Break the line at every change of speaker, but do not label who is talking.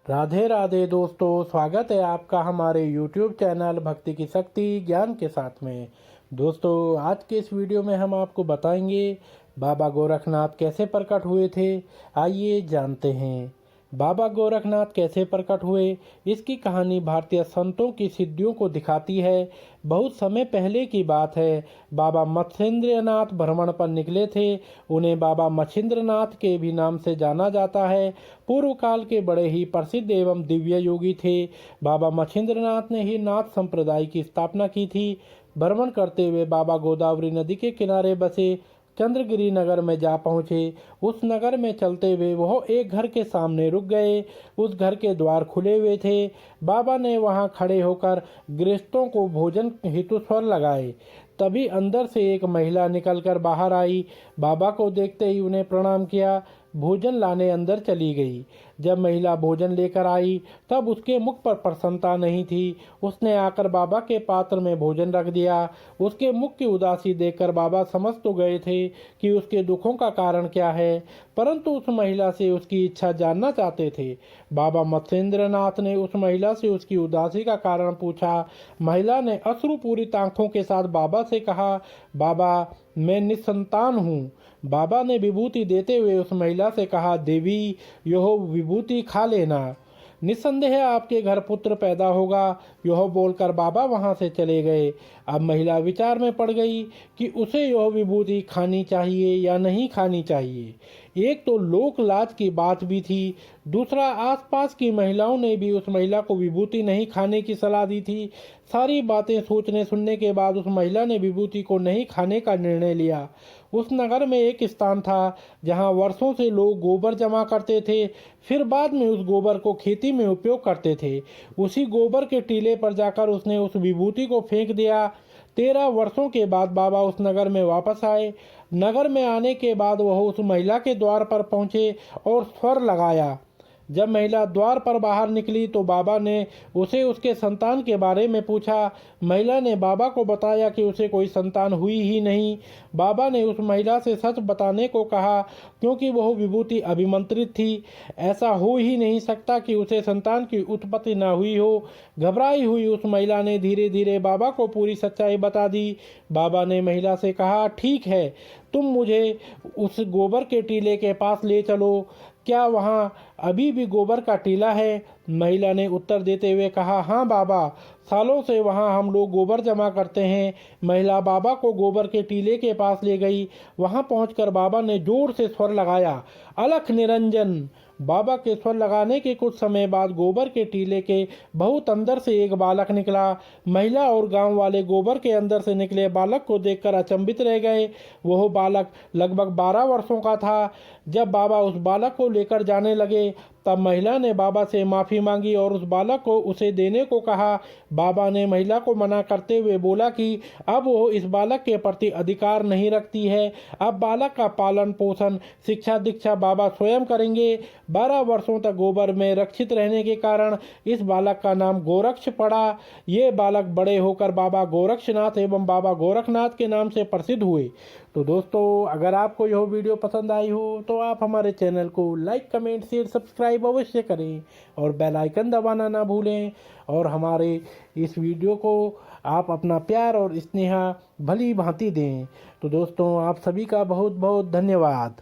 राधे राधे दोस्तों, स्वागत है आपका हमारे YouTube चैनल भक्ति की शक्ति ज्ञान के साथ में। दोस्तों, आज के इस वीडियो में हम आपको बताएंगे बाबा गोरखनाथ कैसे प्रकट हुए थे। आइए जानते हैं बाबा गोरखनाथ कैसे प्रकट हुए। इसकी कहानी भारतीय संतों की सिद्धियों को दिखाती है। बहुत समय पहले की बात है, बाबा मत्स्येंद्रनाथ भ्रमण पर निकले थे। उन्हें बाबा मच्छिंद्रनाथ के भी नाम से जाना जाता है। पूर्व काल के बड़े ही प्रसिद्ध एवं दिव्य योगी थे। बाबा मच्छिंद्रनाथ ने ही नाथ संप्रदाय की स्थापना की थी। भ्रमण करते हुए बाबा गोदावरी नदी के किनारे बसे चंद्रगिरी नगर में जा पहुँचे। उस नगर में चलते हुए वह एक घर के सामने रुक गए। उस घर के द्वार खुले हुए थे। बाबा ने वहां खड़े होकर गृहस्थों को भोजन हेतु स्वर लगाए। तभी अंदर से एक महिला निकलकर बाहर आई। बाबा को देखते ही उन्हें प्रणाम किया। भोजन लाने अंदर चली गई। जब महिला भोजन लेकर आई तब उसके मुख पर प्रसन्नता नहीं थी। उसने आकर बाबा के पात्र में भोजन रख दिया। उसके मुख की उदासी देखकर बाबा समझ तो गए थे कि उसके दुखों का कारण क्या है, परंतु उस महिला से उसकी इच्छा जानना चाहते थे। बाबा मत्स्येंद्रनाथ ने उस महिला से उसकी उदासी का कारण पूछा। महिला ने अश्रुपूरित आंखों के साथ बाबा से कहा, बाबा मैं निसंतान हूँ। बाबा ने विभूति देते हुए उस महिला से कहा, देवी यह विभूति खा लेना, निस्संदेह आपके घर पुत्र पैदा होगा। यह बोलकर बाबा वहां से चले गए। अब महिला विचार में पड़ गई कि उसे यह विभूति खानी चाहिए या नहीं खानी चाहिए। एक तो लोक लाज की बात भी थी, दूसरा आसपास की महिलाओं ने भी उस महिला को विभूति नहीं खाने की सलाह दी थी। सारी बातें सोचने सुनने के बाद उस महिला ने विभूति को नहीं खाने का निर्णय लिया। उस नगर में एक स्थान था जहां वर्षों से लोग गोबर जमा करते थे, फिर बाद में उस गोबर को खेती में उपयोग करते थे। उसी गोबर के टीले पर जाकर उसने उस विभूति को फेंक दिया। 13 वर्षों के बाद बाबा उस नगर में वापस आए। नगर में आने के बाद वह उस महिला के द्वार पर पहुंचे और स्वर लगाया। जब महिला द्वार पर बाहर निकली तो बाबा ने उसे उसके संतान के बारे में पूछा। महिला ने बाबा को बताया कि उसे कोई संतान हुई ही नहीं। बाबा ने उस महिला से सच बताने को कहा, क्योंकि वह विभूति अभिमंत्रित थी। ऐसा हो ही नहीं सकता कि उसे संतान की उत्पत्ति न हुई हो। घबराई हुई उस महिला ने धीरे धीरे बाबा को पूरी सच्चाई बता दी। बाबा ने महिला से कहा, ठीक है, तुम मुझे उस गोबर के टीले के पास ले चलो। क्या वहाँ अभी भी गोबर का टीला है? महिला ने उत्तर देते हुए कहा, हाँ बाबा, सालों से वहाँ हम लोग गोबर जमा करते हैं। महिला बाबा को गोबर के टीले के पास ले गई। वहाँ पहुंचकर बाबा ने जोर से स्वर लगाया, अलख निरंजन। बाबा के स्वर लगाने के कुछ समय बाद गोबर के टीले के बहुत अंदर से एक बालक निकला। महिला और गांव वाले गोबर के अंदर से निकले बालक को देखकर अचंभित रह गए। वह बालक लगभग 12 वर्षों का था। जब बाबा उस बालक को लेकर जाने लगे तब महिला ने बाबा से माफ़ी मांगी और उस बालक को उसे देने को कहा। बाबा ने महिला को मना करते हुए बोला कि अब वो इस बालक के प्रति अधिकार नहीं रखती है। अब बालक का पालन पोषण शिक्षा दीक्षा बाबा स्वयं करेंगे। 12 वर्षों तक गोबर में रक्षित रहने के कारण इस बालक का नाम गोरक्ष पड़ा। ये बालक बड़े होकर बाबा गोरक्षनाथ एवं बाबा गोरखनाथ के नाम से प्रसिद्ध हुए। तो दोस्तों, अगर आपको यह वीडियो पसंद आई हो तो आप हमारे चैनल को लाइक कमेंट शेयर सब्सक्राइब अवश्य करें और बेल आइकन दबाना ना भूलें। और हमारे इस वीडियो को आप अपना प्यार और स्नेह भली भांति दें। तो दोस्तों, आप सभी का बहुत बहुत धन्यवाद।